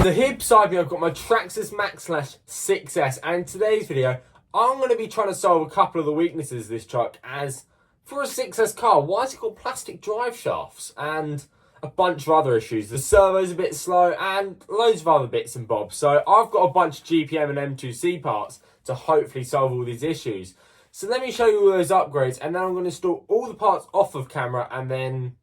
So here beside me I've got my Traxxas Maxx Slash 6S, and in today's video I'm going to be trying to solve a couple of the weaknesses of this truck. As for a 6S car, why has it got plastic drive shafts and a bunch of other issues? The servo's a bit slow and loads of other bits and bobs. So I've got a bunch of GPM and M2c parts to hopefully solve all these issues. So let me show you all those upgrades, and then I'm going to install all the parts off of camera, and then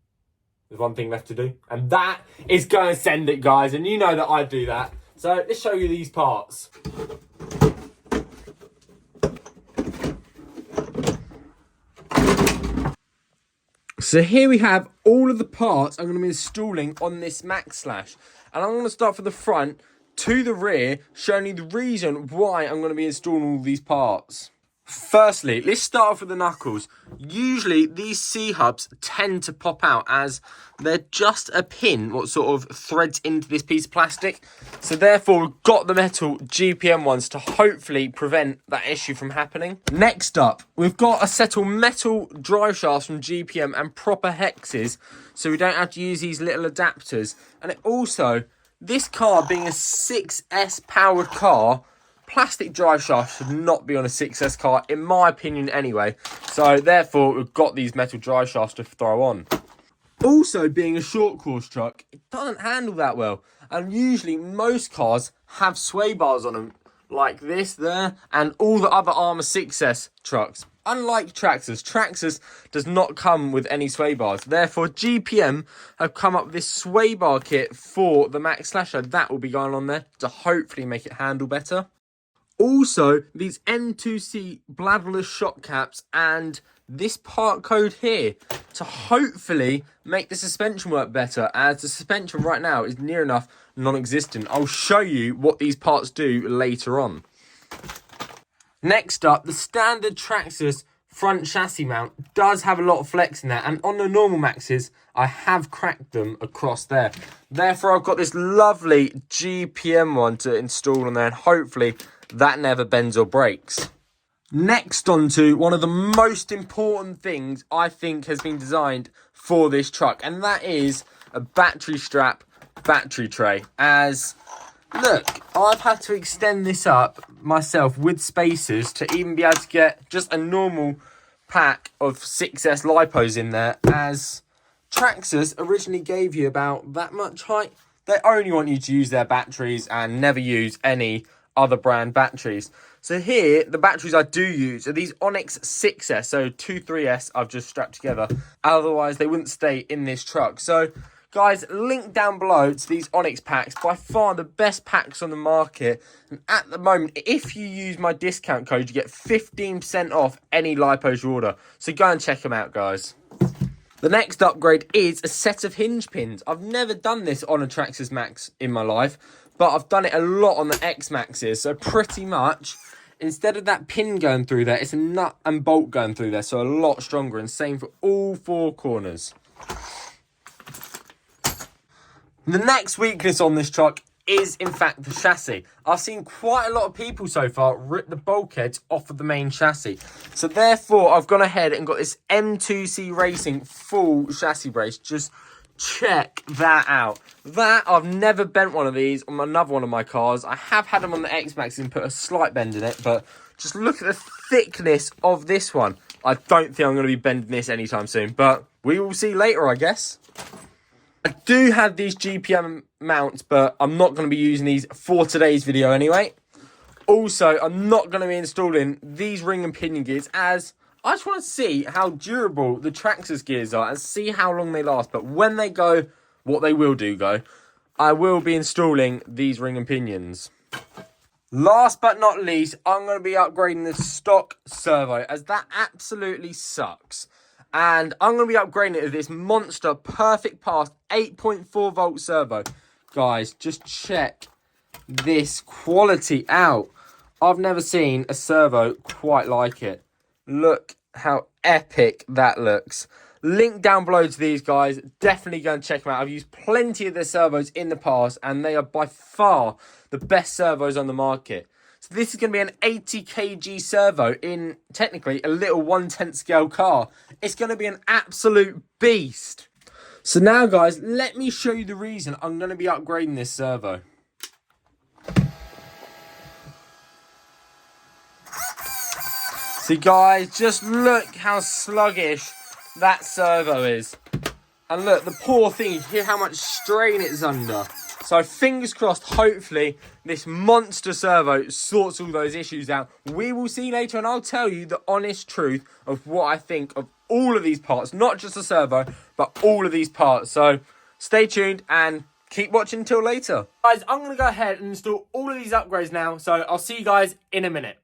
there's one thing left to do, and that is go and send it, guys. And you know that I do that. So let's show you these parts. So here we have all of the parts I'm going to be installing on this Maxx Slash. And I'm going to start from the front to the rear, showing you the reason why I'm going to be installing all these parts. Firstly, let's start off with the knuckles. Usually these C-hubs tend to pop out as they're just a pin what sort of threads into this piece of plastic. So therefore we've got the metal GPM ones to hopefully prevent that issue from happening. Next up, we've got a set of metal drive shafts from GPM and proper hexes, so we don't have to use these little adapters. And it also, this car being a 6S powered car, plastic drive shaft should not be on a 6S car, in my opinion anyway. So therefore we've got these metal drive shafts to throw on. Also, being a short course truck, it doesn't handle that well. And usually most cars have sway bars on them, like this there, and all the other Armour 6S trucks. Unlike Traxxas does not come with any sway bars. Therefore, GPM have come up with this sway bar kit for the Maxx Slash. That will be going on there to hopefully make it handle better. Also, these M2c bladderless shock caps and this part code here to hopefully make the suspension work better, as the suspension right now is near enough non-existent. I'll show you what these parts do later on. Next up, the standard Traxxas front chassis mount does have a lot of flex in there, and on the normal Maxes I have cracked them across there. Therefore I've got this lovely GPM one to install on there, and hopefully that never bends or breaks. Next on to one of the most important things I think has been designed for this truck, and that is a battery strap battery tray. As look, I've had to extend this up myself with spacers to even be able to get just a normal pack of 6S lipos in there, as Traxxas originally gave you about that much height. They only want you to use their batteries and never use any other brand batteries. So here, the batteries I do use are these Onyx 6S, so 3S I've just strapped together. Otherwise, they wouldn't stay in this truck. So guys, link down below to these Onyx packs, by far the best packs on the market. And at the moment, if you use my discount code, you get 15% off any lipos you order. So go and check them out, guys. The next upgrade is a set of hinge pins. I've never done this on a Traxxas Maxx in my life, but I've done it a lot on the X Maxes. So pretty much, instead of that pin going through there, it's a nut and bolt going through there. So a lot stronger, and same for all four corners. The next weakness on this truck is, in fact, the chassis. I've seen quite a lot of people so far rip the bulkheads off of the main chassis. So therefore, I've gone ahead and got this M2c Racing full chassis brace. Just check that out. That, I've never bent one of these on another one of my cars. I have had them on the X Max and put a slight bend in it, but just look at the thickness of this one. I don't think I'm going to be bending this anytime soon, but we will see later, I guess. I do have these GPM mounts, but I'm not going to be using these for today's video anyway. Also, I'm not going to be installing these ring and pinion gears, as I just want to see how durable the Traxxas gears are and see how long they last. But when they go, what they will do go, I will be installing these ring and pinions. Last but not least, I'm going to be upgrading the stock servo, as that absolutely sucks. And I'm going to be upgrading it with this monster perfect pass 8.4 volt servo. Guys, just check this quality out. I've never seen a servo quite like it. Look how epic that looks. Link down below to these guys. Definitely go and check them out. I've used plenty of their servos in the past, and they are by far the best servos on the market. So this is going to be an 80 kg servo in technically a little 1/10 scale car. It's going to be an absolute beast. So now guys, let me show you the reason I'm going to be upgrading this servo. So guys, just look how sluggish that servo is. And look, the poor thing, you hear how much strain it's under. So fingers crossed, hopefully, this monster servo sorts all those issues out. We will see later, and I'll tell you the honest truth of what I think of all of these parts. Not just the servo, but all of these parts. So stay tuned and keep watching until later. Guys, I'm going to go ahead and install all of these upgrades now. So I'll see you guys in a minute.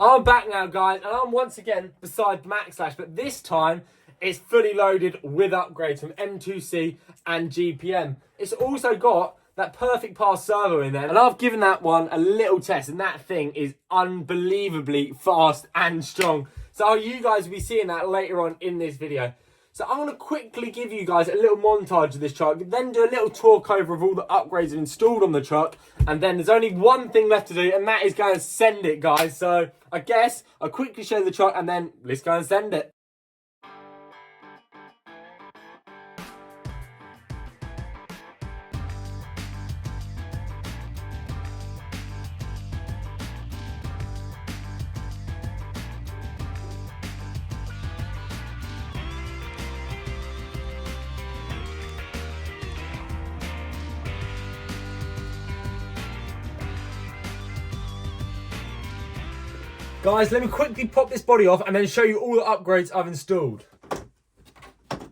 I'm back now, guys, and I'm once again beside Maxx Slash, but this time it's fully loaded with upgrades from M2c and GPM. It's also got that perfect pass servo in there, and I've given that one a little test, and that thing is unbelievably fast and strong. So you guys will be seeing that later on in this video. So I'm going to quickly give you guys a little montage of this truck, then do a little talk over of all the upgrades installed on the truck, and then there's only one thing left to do, and that is go and send it, guys. So I guess I'll quickly show the truck, and then let's go and send it. Guys, let me quickly pop this body off and then show you all the upgrades I've installed. I'm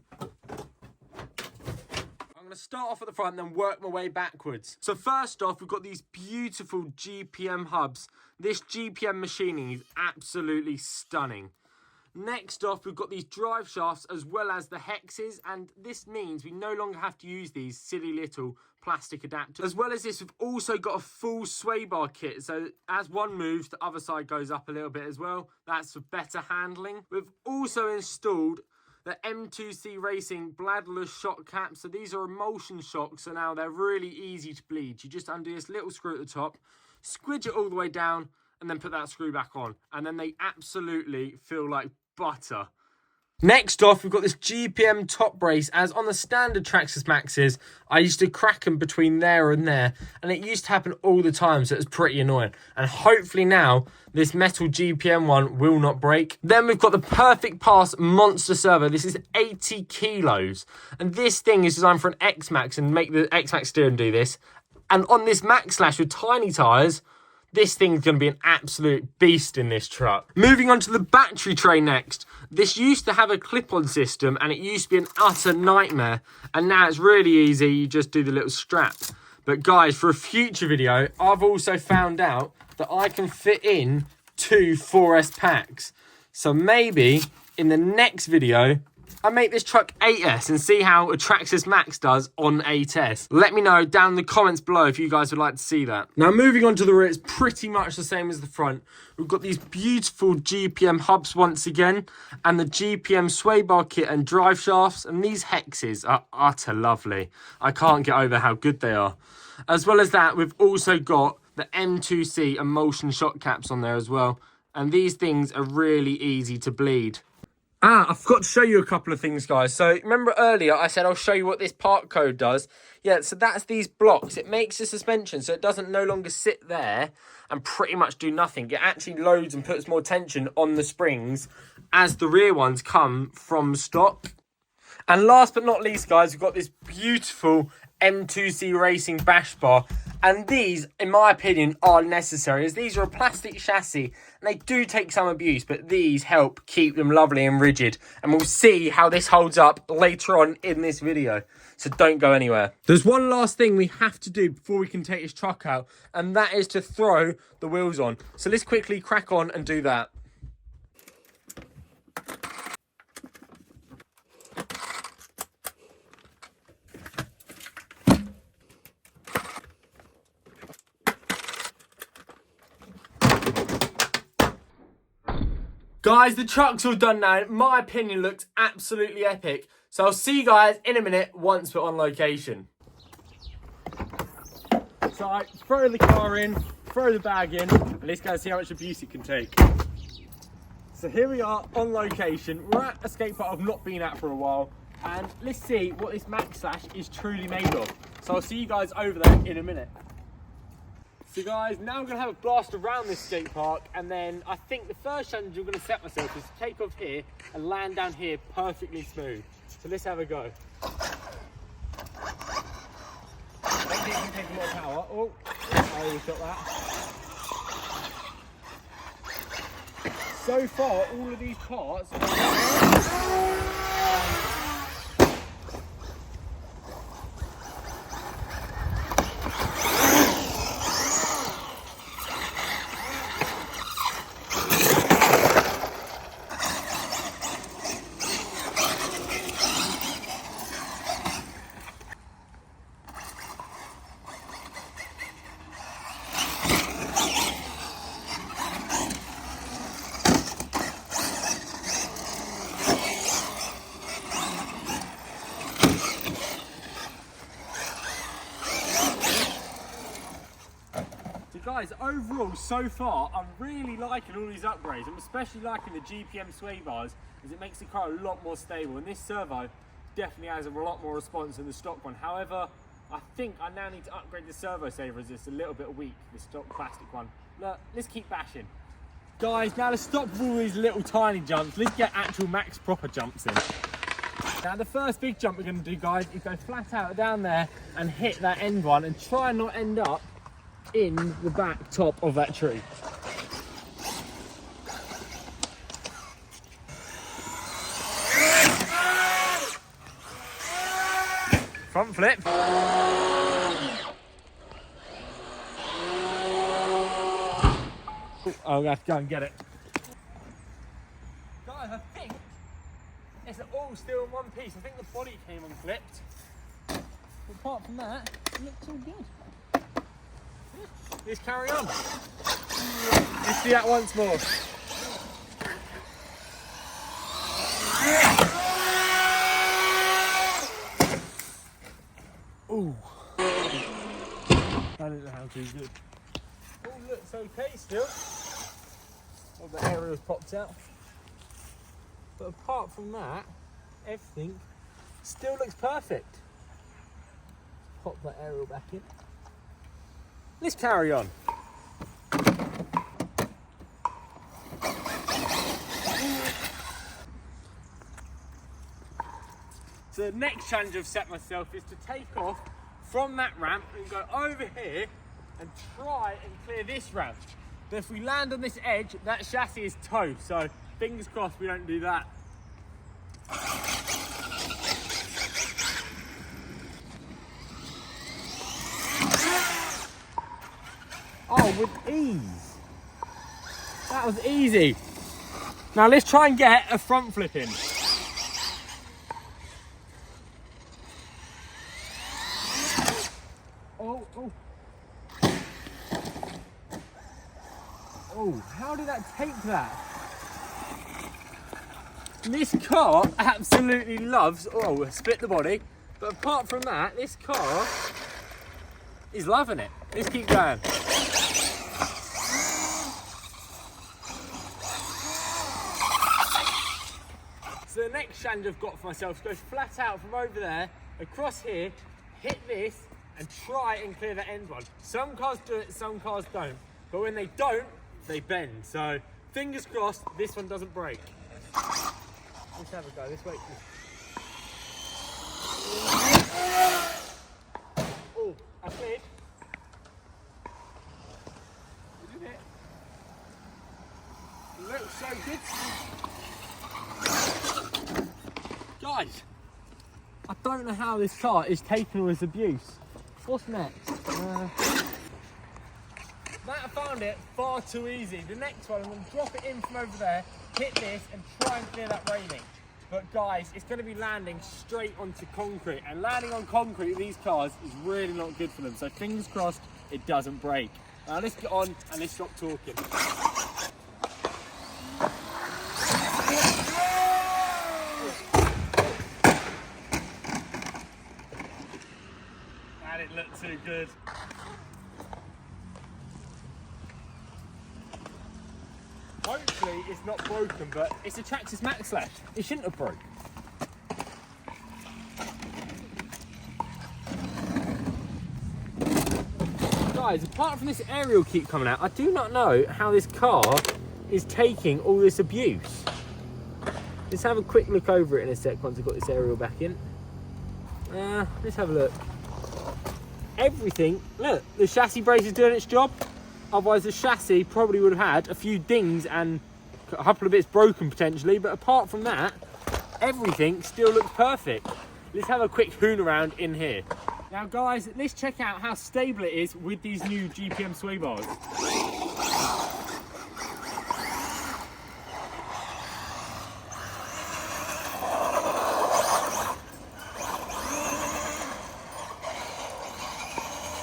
going to start off at the front and then work my way backwards. So first off, we've got these beautiful GPM hubs. This GPM machining is absolutely stunning. Next off, we've got these drive shafts as well as the hexes, and this means we no longer have to use these silly little plastic adapters. As well as this, we've also got a full sway bar kit, so as one moves, the other side goes up a little bit as well. That's for better handling. We've also installed the M2c Racing bladderless shock caps. So these are emulsion shocks, so now they're really easy to bleed. You just undo this little screw at the top, squidge it all the way down, and then put that screw back on. And then they absolutely feel like butter. Next off, we've got this GPM top brace. As on the standard Traxxas Maxxes, I used to crack them between there and there, and it used to happen all the time, so it was pretty annoying. And hopefully now, this metal GPM one will not break. Then we've got the perfect pass monster servo. This is 80 kilos, and this thing is designed for an X-Max, and make the X-Max steering do this. And on this Maxx Slash with tiny tyres, this thing's going to be an absolute beast in this truck. Moving on to the battery tray next. This used to have a clip-on system, and it used to be an utter nightmare. And now it's really easy. You just do the little strap. But guys, for a future video, I've also found out that I can fit in 2 4S packs. So maybe in the next video, I make this truck 8S and see how a Traxxas Maxx does on 8S. Let me know down in the comments below if you guys would like to see that. Now moving on to the rear, it's pretty much the same as the front. We've got these beautiful GPM hubs once again, and the GPM sway bar kit and drive shafts, and these hexes are utter lovely. I can't get over how good they are. As well as that, we've also got the M2c emulsion shock caps on there as well, and these things are really easy to bleed. I forgot to show you a couple of things, guys. So remember earlier I said I'll show you what this part code does. Yeah, so that's these blocks. It makes the suspension so it doesn't no longer sit there and pretty much do nothing. It actually loads and puts more tension on the springs as the rear ones come from stock. And last but not least, guys, we've got this beautiful M2c Racing bash bar. And these, in my opinion, are necessary, as these are a plastic chassis and they do take some abuse, but these help keep them lovely and rigid. And we'll see how this holds up later on in this video. So don't go anywhere. There's one last thing we have to do before we can take this truck out, and that is to throw the wheels on. So let's quickly crack on and do that. Guys, the truck's all done now. In my opinion, looks absolutely epic. So I'll see you guys in a minute once we're on location. So I throw the car in, throw the bag in, and let's go see how much abuse it can take. So here we are on location. We're at a skate park I've not been at for a while, and let's see what this Maxx Slash is truly made of. So I'll see you guys over there in a minute. So guys, now I'm going to have a blast around this skate park, and then I think the first challenge I'm going to set myself is to take off here and land down here perfectly smooth. So let's have a go. I think you can take a lot of power. Oh, I already got that. So far, all of these parts guys, overall, so far, I'm really liking all these upgrades. I'm especially liking the GPM sway bars, as it makes the car a lot more stable. And this servo definitely has a lot more response than the stock one. However, I think I now need to upgrade the servo saver, as it's a little bit weak, the stock plastic one. Look, let's keep bashing. Guys, now to stop with all these little tiny jumps, let's get actual max proper jumps in. Now the first big jump we're going to do, guys, is go flat out down there and hit that end one and try and not end up in the back top of that tree. Front flip. Oh, I'm gonna have to go and get it. Guys, I think it's all still in one piece. I think the body came unclipped. But apart from that, it looks all good. Let's carry on. Let's do that once more. Ooh. I don't know how to do it. Oh, looks okay still. All the aerials popped out. But apart from that, everything still looks perfect. Pop that aerial back in. Let's carry on. So the next challenge I've set myself is to take off from that ramp and go over here and try and clear this ramp. But if we land on this edge, that chassis is toast, so fingers crossed we don't do that. Oh, with ease. That was easy. Now let's try and get a front flip in. Oh, oh. Oh, how did that take that? This car absolutely loves, oh, split the body. But apart from that, this car is loving it. Let's keep going. So the next challenge I've got for myself goes flat out from over there, across here, hit this, and try and clear that end one. Some cars do it, some cars don't. But when they don't, they bend. So fingers crossed, this one doesn't break. Let's have a go, let's wait. Oh, I cleared. We did it. It looks so good. Guys, I don't know how this car is taking all this abuse. What's next? That I found it far too easy. The next one, I'm going to drop it in from over there, hit this and try and clear that railing. But guys, it's going to be landing straight onto concrete, and landing on concrete with these cars is really not good for them. So fingers crossed it doesn't break. Now let's get on and let's stop talking. That didn't look too good. Hopefully it's not broken, but it's a Traxxas Maxx Slash. It shouldn't have broke. guys, apart from this aerial keep coming out, I do not know how this car is taking all this abuse. Let's have a quick look over it in a sec once I've got this aerial back in. Let's have a look. Everything, look, the chassis brace is doing its job. Otherwise the chassis probably would have had a few dings and a couple of bits broken potentially, but apart from that, everything still looks perfect. Let's have a quick hoon around in here. Now guys, let's check out how stable it is with these new GPM sway bars.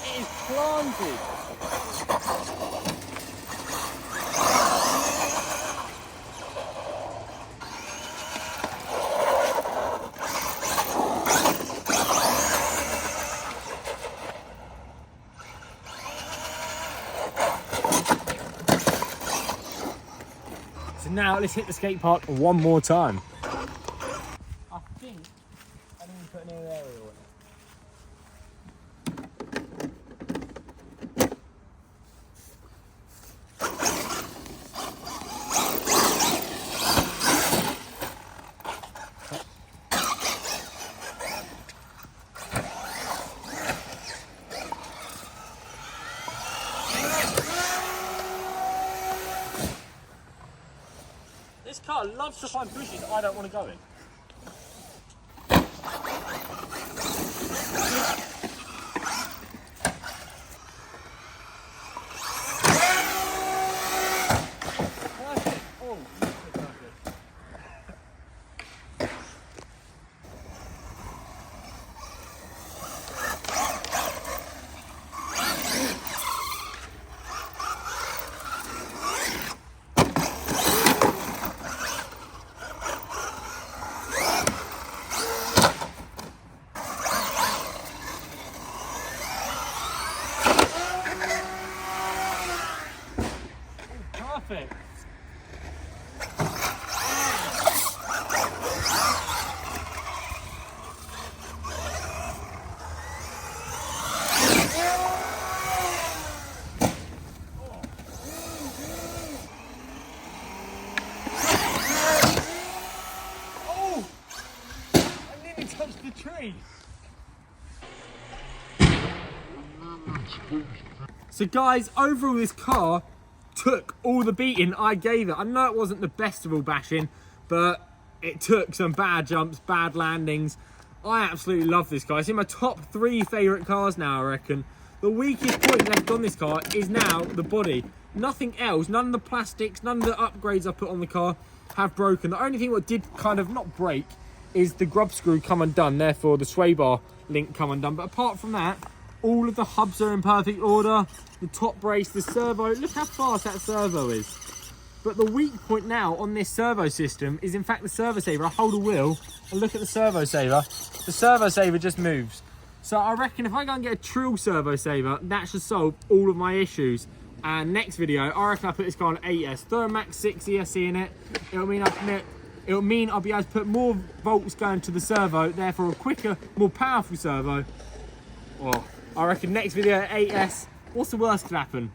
It is planted. So now let's hit the skate park one more time. I think I need to put an aerial in it. This car loves to find bushes I don't want to go in. Perfect. Oh, perfect. Perfect. Oh! I nearly touched the tree. So guys, overall this car took all the beating I gave it. I know it wasn't the best of all bashing, but it took some bad jumps, bad landings. I absolutely love this car. It's in my top 3 favourite cars now, I reckon. The weakest point left on this car is now the body. Nothing else, none of the plastics, none of the upgrades I put on the car have broken. The only thing what did kind of not break is the grub screw come undone, therefore the sway bar link come undone. But apart from that, all of the hubs are in perfect order. The top brace, the servo, look how fast that servo is. But the weak point now on this servo system is in fact the servo saver. I hold a wheel and look at the servo saver. The servo saver just moves. So I reckon if I go and get a true servo saver, that should solve all of my issues. And next video, I reckon I put this car on 8S. Throw a Max 6 ESC in it. It'll mean I'll be able to put more volts going to the servo, therefore a quicker, more powerful servo. Oh, I reckon next video 8S. What's the worst could happen?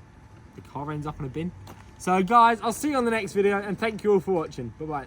The car ends up in a bin. So guys, I'll see you on the next video and thank you all for watching. Bye bye.